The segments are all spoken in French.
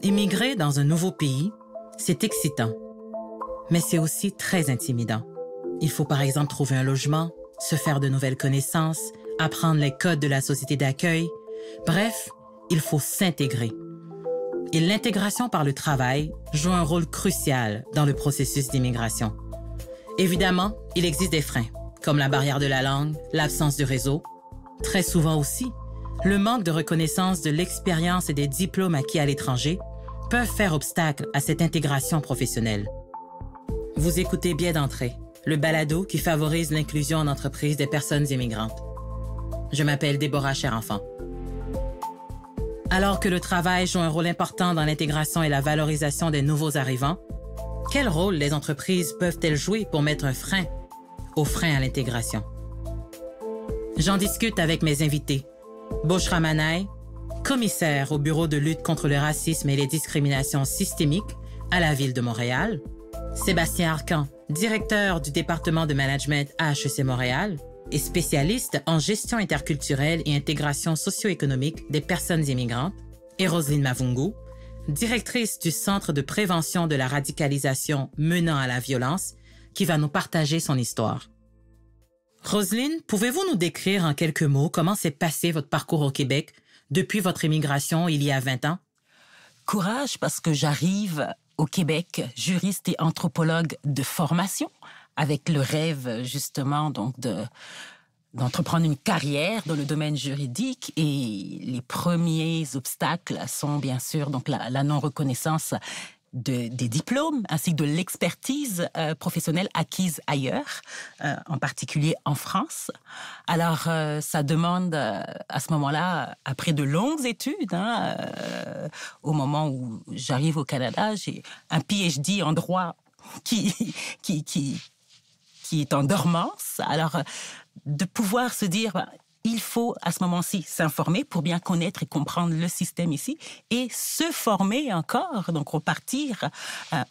Immigrer dans un nouveau pays, c'est excitant, mais c'est aussi très intimidant. Il faut par exemple trouver un logement, se faire de nouvelles connaissances, apprendre les codes de la société d'accueil. Bref, il faut s'intégrer. Et l'intégration par le travail joue un rôle crucial dans le processus d'immigration. Évidemment, il existe des freins, comme la barrière de la langue, l'absence de réseau. Très souvent aussi, le manque de reconnaissance de l'expérience et des diplômes acquis à l'étranger peuvent faire obstacle à cette intégration professionnelle. Vous écoutez Biais d'entrée, le balado qui favorise l'inclusion en entreprise des personnes immigrantes. Je m'appelle Déborah Cherenfant. Alors que le travail joue un rôle important dans l'intégration et la valorisation des nouveaux arrivants, quel rôle les entreprises peuvent-elles jouer pour mettre un frein au frein à l'intégration? J'en discute avec mes invités. Bushra Manaï, commissaire au Bureau de lutte contre le racisme et les discriminations systémiques à la Ville de Montréal. Sébastien Arcan, directeur du département de management à HEC Montréal et spécialiste en gestion interculturelle et intégration socio-économique des personnes immigrantes. Et Roselyne Mavungu, directrice du Centre de prévention de la radicalisation menant à la violence, qui va nous partager son histoire. Roselyne, pouvez-vous nous décrire en quelques mots comment s'est passé votre parcours au Québec depuis votre immigration il y a 20 ans? Courage, parce que j'arrive au Québec juriste et anthropologue de formation, avec le rêve justement donc d'entreprendre une carrière dans le domaine juridique, et les premiers obstacles sont bien sûr donc la non-reconnaissance des diplômes ainsi que de l'expertise professionnelle acquise ailleurs, en particulier en France. Alors, ça demande à ce moment-là, après de longues études, au moment où j'arrive au Canada, j'ai un PhD en droit qui est en dormance. Alors, de pouvoir se dire, il faut à ce moment-ci s'informer pour bien connaître et comprendre le système ici et se former encore, donc repartir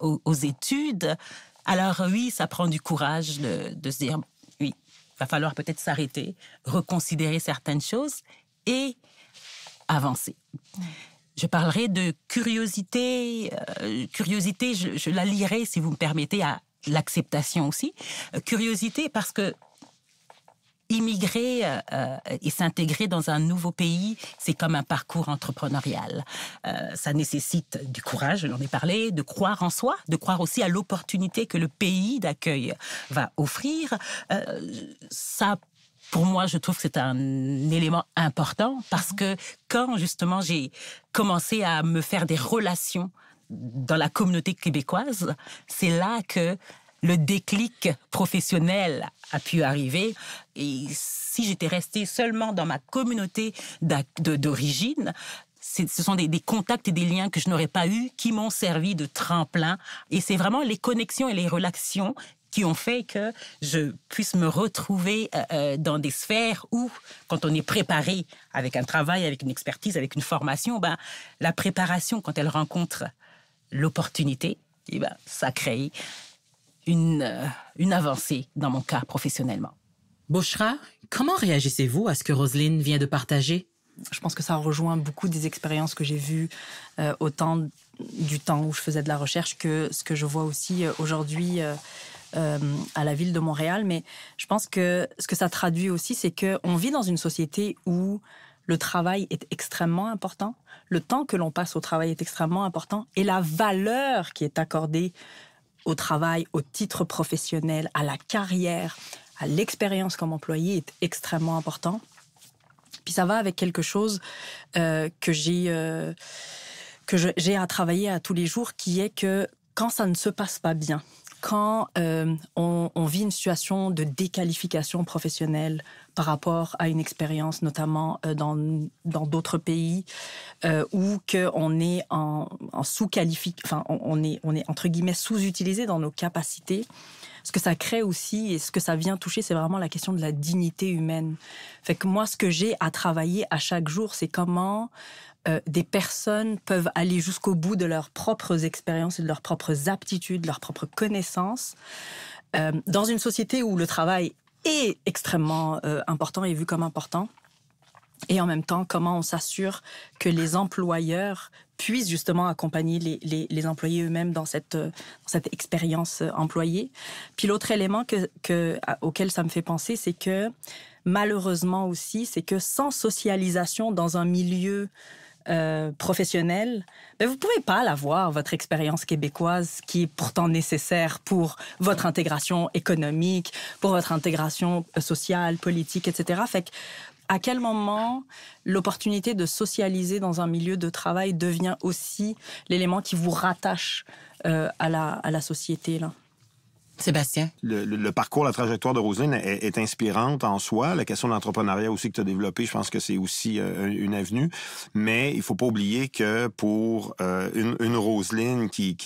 aux études. Alors oui, ça prend du courage de se dire, oui, il va falloir peut-être s'arrêter, reconsidérer certaines choses et avancer. Je parlerai de curiosité. Curiosité, je la lierai, si vous me permettez, à l'acceptation aussi. Curiosité parce que immigrer et s'intégrer dans un nouveau pays, c'est comme un parcours entrepreneurial. Ça nécessite du courage, je l'en ai parlé, de croire en soi, de croire aussi à l'opportunité que le pays d'accueil va offrir. Ça, pour moi, je trouve que c'est un élément important parce que quand, justement, j'ai commencé à me faire des relations dans la communauté québécoise, c'est là que le déclic professionnel a pu arriver. Et si j'étais restée seulement dans ma communauté d'origine, ce sont des contacts et des liens que je n'aurais pas eus qui m'ont servi de tremplin. Et c'est vraiment les connexions et les relations qui ont fait que je puisse me retrouver dans des sphères où, quand on est préparé avec un travail, avec une expertise, avec une formation, la préparation, quand elle rencontre l'opportunité, ça crée une avancée dans mon cas professionnellement. Bushra, comment réagissez-vous à ce que Roselyne vient de partager? Je pense que ça rejoint beaucoup des expériences que j'ai vues autant du temps où je faisais de la recherche que ce que je vois aussi aujourd'hui à la Ville de Montréal. Mais je pense que ce que ça traduit aussi, c'est qu'on vit dans une société où le travail est extrêmement important, le temps que l'on passe au travail est extrêmement important et la valeur qui est accordée au travail, au titre professionnel, à la carrière, à l'expérience comme employé est extrêmement important. Puis ça va avec quelque chose que j'ai à travailler à tous les jours, qui est que quand ça ne se passe pas bien, quand on vit une situation de déqualification professionnelle par rapport à une expérience, notamment dans d'autres pays, ou qu'on est en sous-qualification, enfin, on est entre guillemets sous-utilisé dans nos capacités. Ce que ça crée aussi et ce que ça vient toucher, c'est vraiment la question de la dignité humaine. Fait que moi, ce que j'ai à travailler à chaque jour, c'est comment des personnes peuvent aller jusqu'au bout de leurs propres expériences et de leurs propres aptitudes, de leurs propres connaissances, dans une société où le travail est extrêmement important et vu comme important. Et en même temps, comment on s'assure que les employeurs puissent justement accompagner les employés eux-mêmes dans cette expérience employée. Puis l'autre élément auquel ça me fait penser, c'est que malheureusement aussi, c'est que sans socialisation dans un milieu professionnel, ben vous pouvez pas l'avoir, votre expérience québécoise, qui est pourtant nécessaire pour votre intégration économique, pour votre intégration sociale, politique, etc. Fait que, à quel moment l'opportunité de socialiser dans un milieu de travail devient aussi l'élément qui vous rattache à la société, là? Sébastien? Le parcours, la trajectoire de Roselyne est inspirante en soi. La question de l'entrepreneuriat aussi que tu as développé, je pense que c'est aussi une avenue. Mais il faut pas oublier que pour une Roselyne qui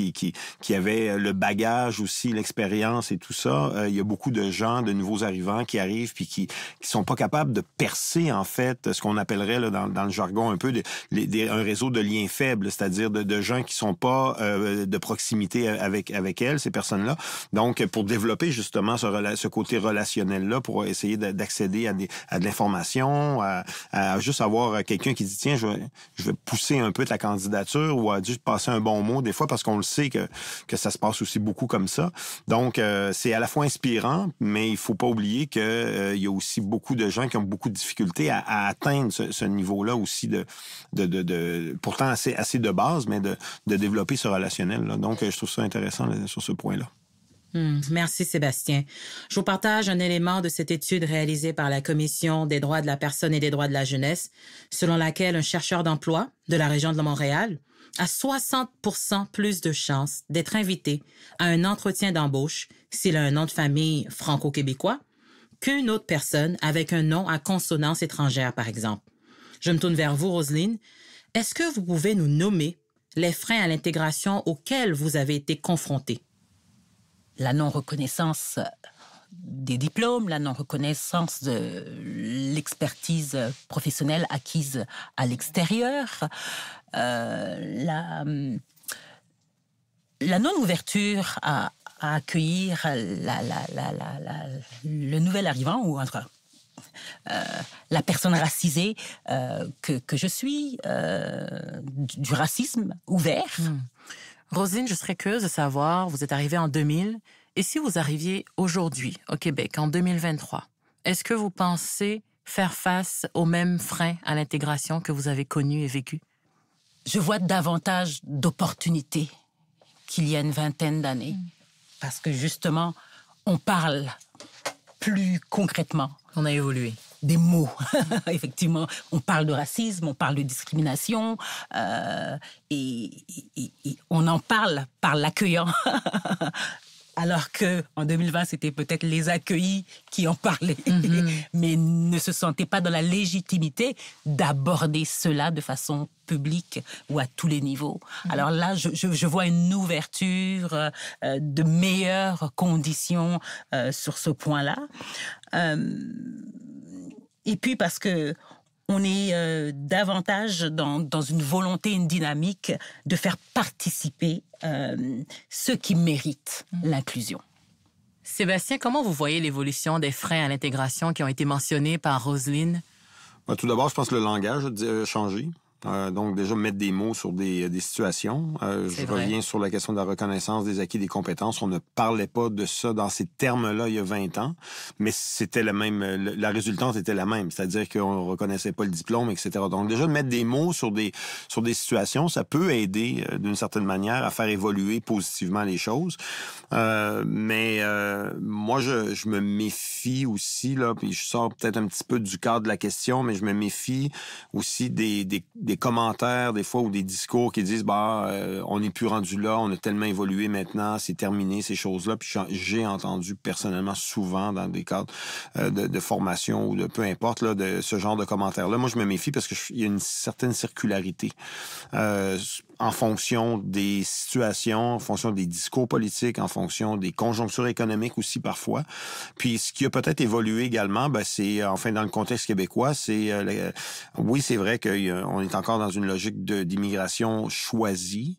avait le bagage aussi, l'expérience et tout ça, il y a beaucoup de gens, de nouveaux arrivants qui arrivent puis qui sont pas capables de percer, en fait, ce qu'on appellerait là, dans le jargon un peu un réseau de liens faibles, c'est-à-dire de gens qui sont pas de proximité avec elles, ces personnes-là. Donc, pour développer justement ce côté relationnel-là, pour essayer d'accéder à de l'information, à juste avoir quelqu'un qui dit « Tiens, je vais pousser un peu ta candidature » ou à juste passer un bon mot, des fois, parce qu'on le sait que ça se passe aussi beaucoup comme ça. Donc, c'est à la fois inspirant, mais il faut pas oublier qu'il y a aussi beaucoup de gens qui ont beaucoup de difficultés à atteindre ce niveau-là aussi pourtant assez de base, mais de développer ce relationnel-là. Donc, je trouve ça intéressant là, sur ce point-là. Merci Sébastien. Je vous partage un élément de cette étude réalisée par la Commission des droits de la personne et des droits de la jeunesse, selon laquelle un chercheur d'emploi de la région de Montréal a 60% plus de chances d'être invité à un entretien d'embauche s'il a un nom de famille franco-québécois qu'une autre personne avec un nom à consonance étrangère, par exemple. Je me tourne vers vous, Roselyne. Est-ce que vous pouvez nous nommer les freins à l'intégration auxquels vous avez été confrontés? La non-reconnaissance des diplômes, la non-reconnaissance de l'expertise professionnelle acquise à l'extérieur, la non-ouverture à accueillir le nouvel arrivant, ou en tout cas la personne racisée que je suis, du racisme ouvert. Roselyne, je serais curieuse de savoir, vous êtes arrivée en 2000, et si vous arriviez aujourd'hui au Québec, en 2023, est-ce que vous pensez faire face aux mêmes freins à l'intégration que vous avez connus et vécus? Je vois davantage d'opportunités qu'il y a une vingtaine d'années, parce que justement, on parle plus concrètement. On a évolué. Des mots. Effectivement, on parle de racisme, on parle de discrimination, et on en parle par l'accueillant. Alors qu'en 2020, c'était peut-être les accueillis qui en parlaient, mais ne se sentaient pas dans la légitimité d'aborder cela de façon publique ou à tous les niveaux. Alors là, je vois une ouverture, de meilleures conditions sur ce point-là. Et puis parce que on est davantage dans une volonté, une dynamique de faire participer ceux qui méritent l'inclusion. Sébastien, comment vous voyez l'évolution des freins à l'intégration qui ont été mentionnés par Roselyne? Tout d'abord, je pense que le langage a changé. Donc, déjà, mettre des mots sur des situations. Je reviens sur la question de la reconnaissance des acquis des compétences. On ne parlait pas de ça dans ces termes-là il y a 20 ans, mais c'était la même, la résultante était la même, c'est-à-dire qu'on ne reconnaissait pas le diplôme, etc. Donc, déjà, de mettre des mots sur des situations, ça peut aider, d'une certaine manière, à faire évoluer positivement les choses. Mais moi, je me méfie aussi, là, puis je sors peut-être un petit peu du cadre de la question, mais je me méfie aussi des commentaires, des fois, ou des discours qui disent on n'est plus rendu là, on a tellement évolué maintenant, c'est terminé, ces choses-là. Puis j'ai entendu personnellement souvent dans des cadres de formation ou de peu importe, là, de ce genre de commentaires-là. Moi, je me méfie parce qu'il y a une certaine circularité en fonction des situations, en fonction des discours politiques, en fonction des conjonctures économiques aussi parfois. Puis ce qui a peut-être évolué également, c'est, enfin, dans le contexte québécois, c'est oui, c'est vrai qu'on est encore dans une logique d'immigration choisie,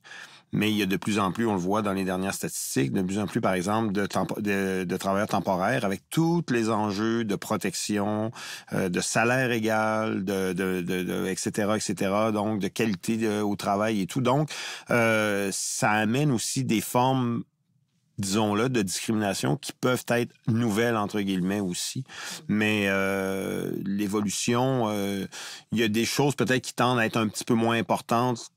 mais il y a de plus en plus, on le voit dans les dernières statistiques, de plus en plus, par exemple, de travailleurs temporaires avec tous les enjeux de protection, de salaire égal, etc., etc., donc de qualité au travail et tout. Donc, ça amène aussi des formes, disons-le, de discrimination qui peuvent être nouvelles, entre guillemets, aussi. Mais l'évolution, il y a des choses peut-être qui tendent à être un petit peu moins importantes,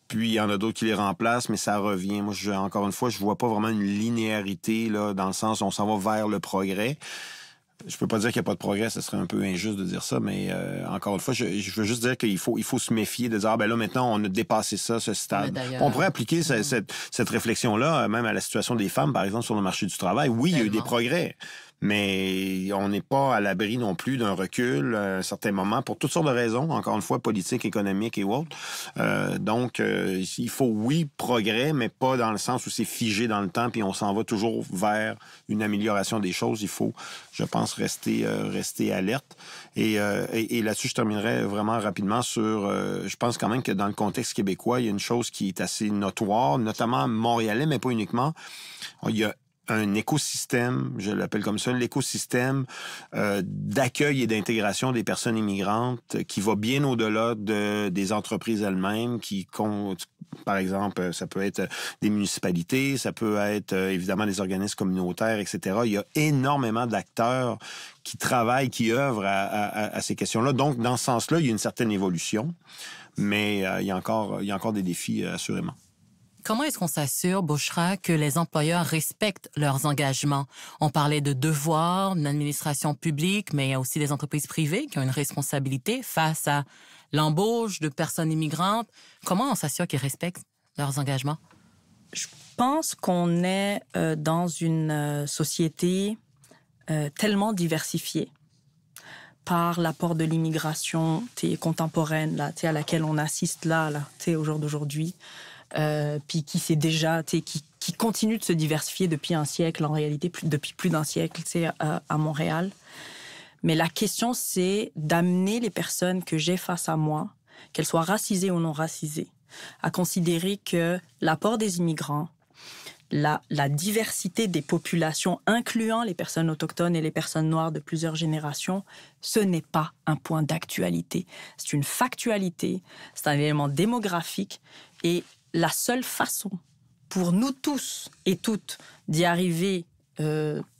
puis il y en a d'autres qui les remplacent, mais ça revient. Moi, encore une fois, je vois pas vraiment une linéarité, là, dans le sens où on s'en va vers le progrès. Je peux pas dire qu'il n'y a pas de progrès, ce serait un peu injuste de dire ça, mais encore une fois, je veux juste dire qu'il faut se méfier de dire, là, maintenant, on a dépassé ça, ce stade. On pourrait appliquer cette réflexion-là, même à la situation des femmes, par exemple, sur le marché du travail. Oui, il y a eu des progrès, mais on n'est pas à l'abri non plus d'un recul à un certain moment pour toutes sortes de raisons, encore une fois, politiques, économiques et autres. Donc, il faut, oui, progrès, mais pas dans le sens où c'est figé dans le temps puis on s'en va toujours vers une amélioration des choses. Il faut, je pense, rester alerte. Et là-dessus, je terminerai vraiment rapidement sur... je pense quand même que dans le contexte québécois, il y a une chose qui est assez notoire, notamment montréalais, mais pas uniquement. Il y a un écosystème, je l'appelle comme ça, l'écosystème d'accueil et d'intégration des personnes immigrantes qui va bien au-delà des entreprises elles-mêmes qui comptent, par exemple, ça peut être des municipalités, ça peut être évidemment des organismes communautaires, etc. Il y a énormément d'acteurs qui travaillent, qui œuvrent à ces questions-là. Donc, dans ce sens-là, il y a une certaine évolution, mais il y a encore des défis, assurément. Comment est-ce qu'on s'assure, Bouchra, que les employeurs respectent leurs engagements? On parlait de devoirs, d'une administration publique, mais il y a aussi des entreprises privées qui ont une responsabilité face à l'embauche de personnes immigrantes. Comment on s'assure qu'ils respectent leurs engagements? Je pense qu'on est dans une société tellement diversifiée par l'apport de l'immigration contemporaine là, à laquelle on assiste là au jour d'aujourd'hui. Puis qui s'est déjà, qui continue de se diversifier depuis un siècle, en réalité, depuis plus d'un siècle, à Montréal. Mais la question, c'est d'amener les personnes que j'ai face à moi, qu'elles soient racisées ou non racisées, à considérer que l'apport des immigrants, la diversité des populations, incluant les personnes autochtones et les personnes noires de plusieurs générations, ce n'est pas un point d'actualité. C'est une factualité, c'est un élément démographique et la seule façon pour nous tous et toutes d'y arriver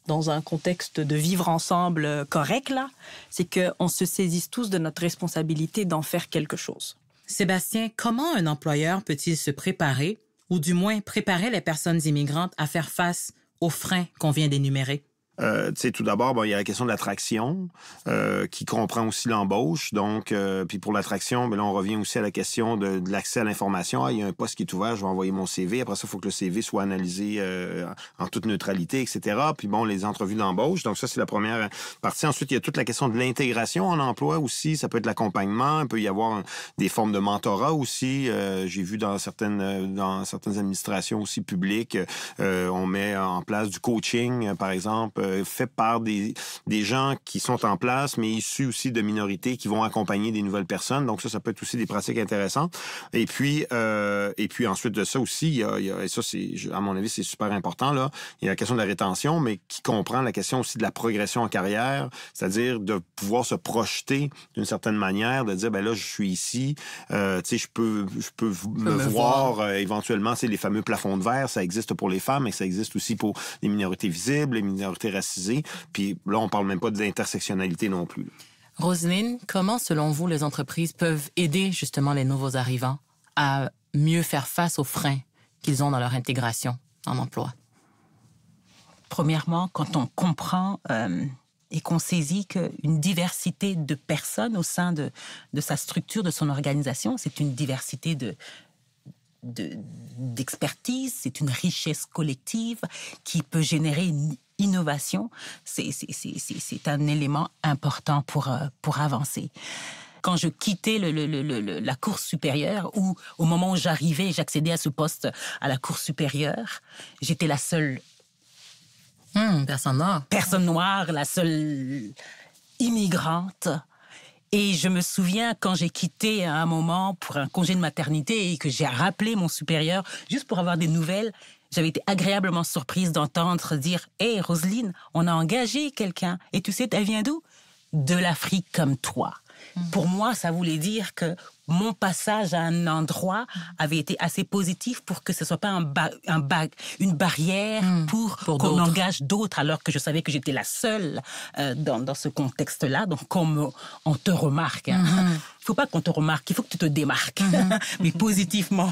dans un contexte de vivre ensemble correct, là, c'est qu'on se saisisse tous de notre responsabilité d'en faire quelque chose. Sébastien, comment un employeur peut-il se préparer, ou du moins préparer les personnes immigrantes à faire face aux freins qu'on vient d'énumérer? Tout d'abord, il y a la question de l'attraction qui comprend aussi l'embauche. Donc, puis pour l'attraction, là, on revient aussi à la question de l'accès à l'information. Il y a un poste qui est ouvert, je vais envoyer mon CV. Après ça, il faut que le CV soit analysé en toute neutralité, etc. Puis bon, les entrevues d'embauche. Donc ça, c'est la première partie. Ensuite, il y a toute la question de l'intégration en emploi aussi. Ça peut être l'accompagnement. Il peut y avoir des formes de mentorat aussi. J'ai vu dans certaines administrations aussi publiques, on met en place du coaching, par exemple, fait par des gens qui sont en place, mais issus aussi de minorités qui vont accompagner des nouvelles personnes. Donc ça peut être aussi des pratiques intéressantes. Et puis ensuite de ça aussi, il y a et ça, c'est, à mon avis, c'est super important, là. Il y a la question de la rétention, mais qui comprend la question aussi de la progression en carrière, c'est-à-dire de pouvoir se projeter d'une certaine manière, de dire, là, je suis ici, je peux me voir éventuellement, les fameux plafonds de verre, ça existe pour les femmes, mais ça existe aussi pour les minorités visibles, les minorités racisées. Puis là, on parle même pas de l'intersectionnalité non plus. Roselyne, comment, selon vous, les entreprises peuvent aider justement les nouveaux arrivants à mieux faire face aux freins qu'ils ont dans leur intégration en emploi? Premièrement, quand on comprend et qu'on saisit qu'une diversité de personnes au sein de sa structure, de son organisation, c'est une diversité d'expertise, c'est une richesse collective qui peut générer une innovation, c'est un élément important pour avancer. Quand je quittais la cour supérieure, ou au moment où j'accédais à ce poste à la cour supérieure, j'étais la seule personne noire, la seule immigrante. Et je me souviens quand j'ai quitté à un moment pour un congé de maternité et que j'ai rappelé mon supérieur juste pour avoir des nouvelles, j'avais été agréablement surprise d'entendre dire « Hey Roselyne, on a engagé quelqu'un et tu sais, elle vient d'où? De l'Afrique comme toi. » Pour moi, ça voulait dire que mon passage à un endroit avait été assez positif pour que ce ne soit pas une barrière pour qu'on engage d'autres, alors que je savais que j'étais la seule dans ce contexte-là. Donc, comme on te remarque, il ne faut pas qu'on te remarque, il faut que tu te démarques, mais positivement,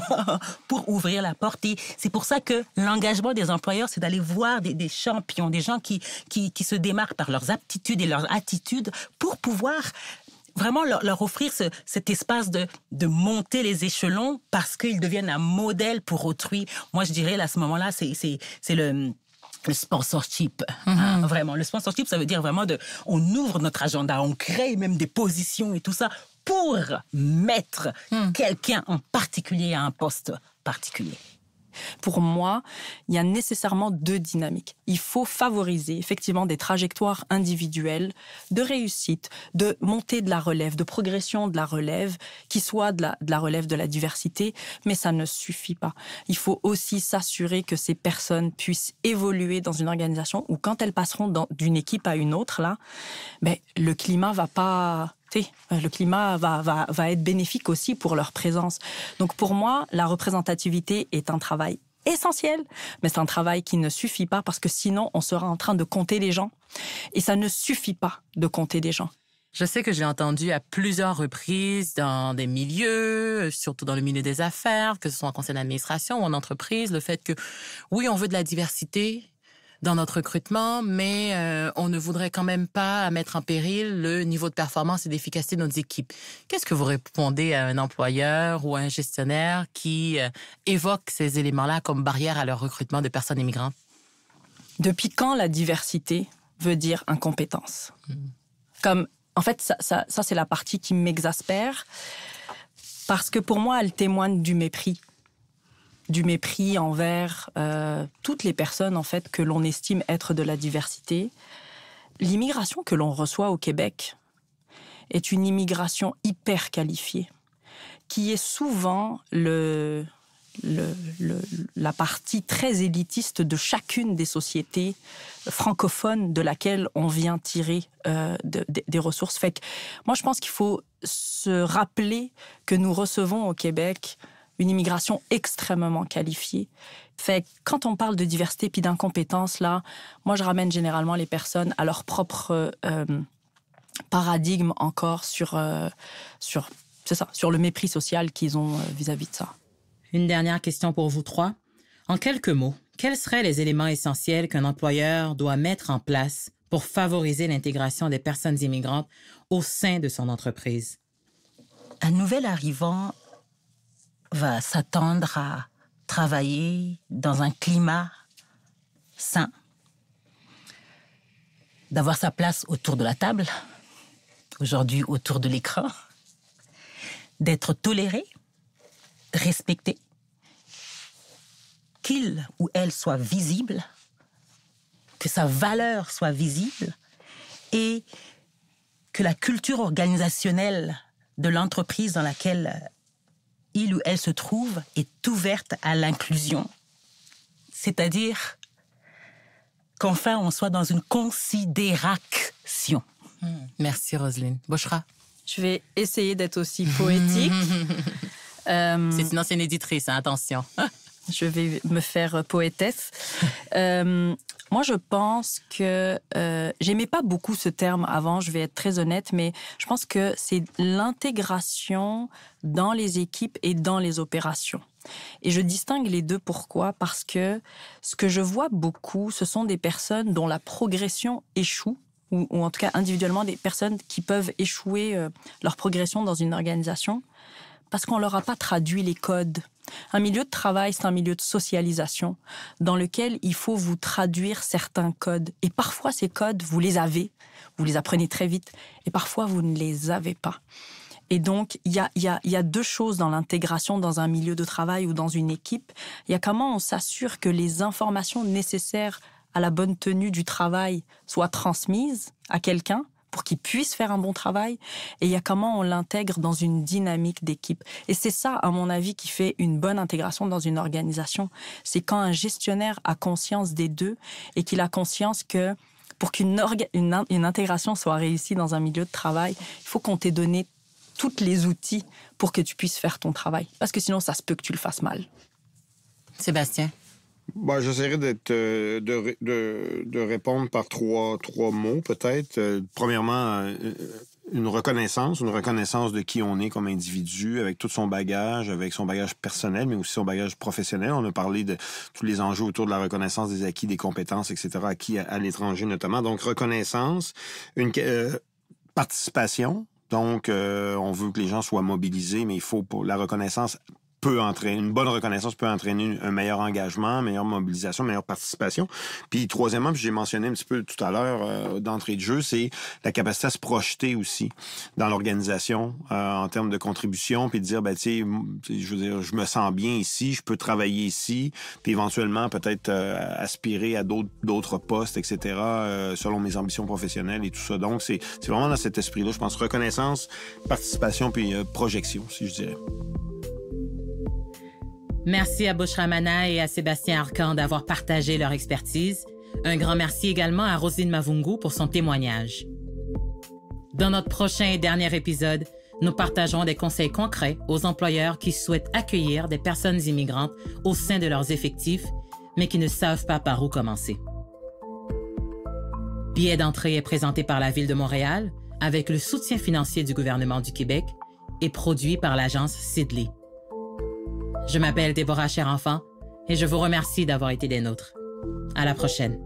pour ouvrir la porte. Et c'est pour ça que l'engagement des employeurs, c'est d'aller voir des champions, des gens qui se démarquent par leurs aptitudes et leurs attitudes pour pouvoir vraiment leur offrir cet espace de monter les échelons parce qu'ils deviennent un modèle pour autrui. Moi, je dirais, à ce moment-là, c'est le sponsorship. Vraiment. Le sponsorship, ça veut dire vraiment on ouvre notre agenda, on crée même des positions et tout ça pour mettre quelqu'un en particulier à un poste particulier. Pour moi, il y a nécessairement deux dynamiques. Il faut favoriser effectivement des trajectoires individuelles de réussite, de montée de la relève, de progression de la relève, qui soit de la relève de la diversité, mais ça ne suffit pas. Il faut aussi s'assurer que ces personnes puissent évoluer dans une organisation où quand elles passeront d'une équipe à une autre, là, le climat va pas... Le climat va être bénéfique aussi pour leur présence. Donc pour moi, la représentativité est un travail essentiel, mais c'est un travail qui ne suffit pas parce que sinon, on sera en train de compter les gens. Et ça ne suffit pas de compter des gens. Je sais que j'ai entendu à plusieurs reprises dans des milieux, surtout dans le milieu des affaires, que ce soit en conseil d'administration ou en entreprise, le fait que, oui, on veut de la diversité dans notre recrutement, mais on ne voudrait quand même pas mettre en péril le niveau de performance et d'efficacité de nos équipes. Qu'est-ce que vous répondez à un employeur ou à un gestionnaire qui évoque ces éléments-là comme barrière à leur recrutement de personnes immigrantes? Depuis quand la diversité veut dire incompétence? En fait, ça c'est la partie qui m'exaspère parce que pour moi, elle témoigne du mépris envers toutes les personnes en fait que l'on estime être de la diversité. L'immigration que l'on reçoit au Québec est une immigration hyper qualifiée, qui est souvent la partie très élitiste de chacune des sociétés francophones de laquelle on vient tirer des ressources. Fait que moi, je pense qu'il faut se rappeler que nous recevons au Québec une immigration extrêmement qualifiée. Fait quand on parle de diversité puis d'incompétence, là, moi, je ramène généralement les personnes à leur propre paradigme encore sur le mépris social qu'ils ont vis-à-vis de ça. Une dernière question pour vous trois. En quelques mots, quels seraient les éléments essentiels qu'un employeur doit mettre en place pour favoriser l'intégration des personnes immigrantes au sein de son entreprise? Un nouvel arrivant va s'attendre à travailler dans un climat sain, d'avoir sa place autour de la table, aujourd'hui autour de l'écran, d'être toléré, respecté, qu'il ou elle soit visible, que sa valeur soit visible et que la culture organisationnelle de l'entreprise dans laquelle il ou elle se trouve est ouverte à l'inclusion. C'est-à-dire qu'enfin on soit dans une considération. Merci Roselyne. Bushra? Je vais essayer d'être aussi poétique. C'est une ancienne éditrice, hein, attention. Je vais me faire poétesse. Moi, je pense que j'aimais pas beaucoup ce terme avant, je vais être très honnête, mais je pense que c'est l'intégration dans les équipes et dans les opérations. Et je distingue les deux. Pourquoi? Parce que ce que je vois beaucoup, ce sont des personnes dont la progression échoue, ou en tout cas individuellement des personnes qui peuvent échouer leur progression dans une organisation parce qu'on leur a pas traduit les codes. Un milieu de travail, c'est un milieu de socialisation dans lequel il faut vous traduire certains codes. Et parfois, ces codes, vous les avez, vous les apprenez très vite, et parfois, vous ne les avez pas. Et donc, il y a deux choses dans l'intégration dans un milieu de travail ou dans une équipe. Il y a comment on s'assure que les informations nécessaires à la bonne tenue du travail soient transmises à quelqu'un pour qu'ils puissent faire un bon travail, et il y a comment on l'intègre dans une dynamique d'équipe. Et c'est ça, à mon avis, qui fait une bonne intégration dans une organisation. C'est quand un gestionnaire a conscience des deux et qu'il a conscience que pour qu'une intégration soit réussie dans un milieu de travail, il faut qu'on t'ait donné tous les outils pour que tu puisses faire ton travail. Parce que sinon, ça se peut que tu le fasses mal. Sébastien? Bon, j'essaierai de répondre par trois mots, peut-être. Premièrement, une reconnaissance de qui on est comme individu, avec tout son bagage, avec son bagage personnel, mais aussi son bagage professionnel. On a parlé de tous les enjeux autour de la reconnaissance des acquis, des compétences, etc., acquis à l'étranger notamment. Donc, reconnaissance, une participation. Donc, on veut que les gens soient mobilisés, mais il faut pour la reconnaissance une bonne reconnaissance peut entraîner un meilleur engagement, meilleure mobilisation, meilleure participation. Puis troisièmement, puis j'ai mentionné un petit peu tout à l'heure d'entrée de jeu, c'est la capacité à se projeter aussi dans l'organisation en termes de contribution, puis de dire, ben tu sais, je veux dire, je me sens bien ici, je peux travailler ici, puis éventuellement peut-être aspirer à d'autres postes, etc., selon mes ambitions professionnelles et tout ça. Donc c'est vraiment dans cet esprit-là, je pense, reconnaissance, participation, puis projection, si je dirais. Merci à Bushra Manna et à Sébastien Arcan d'avoir partagé leur expertise. Un grand merci également à Roselyne Mavungu pour son témoignage. Dans notre prochain et dernier épisode, nous partagerons des conseils concrets aux employeurs qui souhaitent accueillir des personnes immigrantes au sein de leurs effectifs, mais qui ne savent pas par où commencer. Billet d'entrée est présenté par la Ville de Montréal avec le soutien financier du gouvernement du Québec et produit par l'agence Sidley. Je m'appelle Déborah Cherenfant et je vous remercie d'avoir été des nôtres. À la prochaine.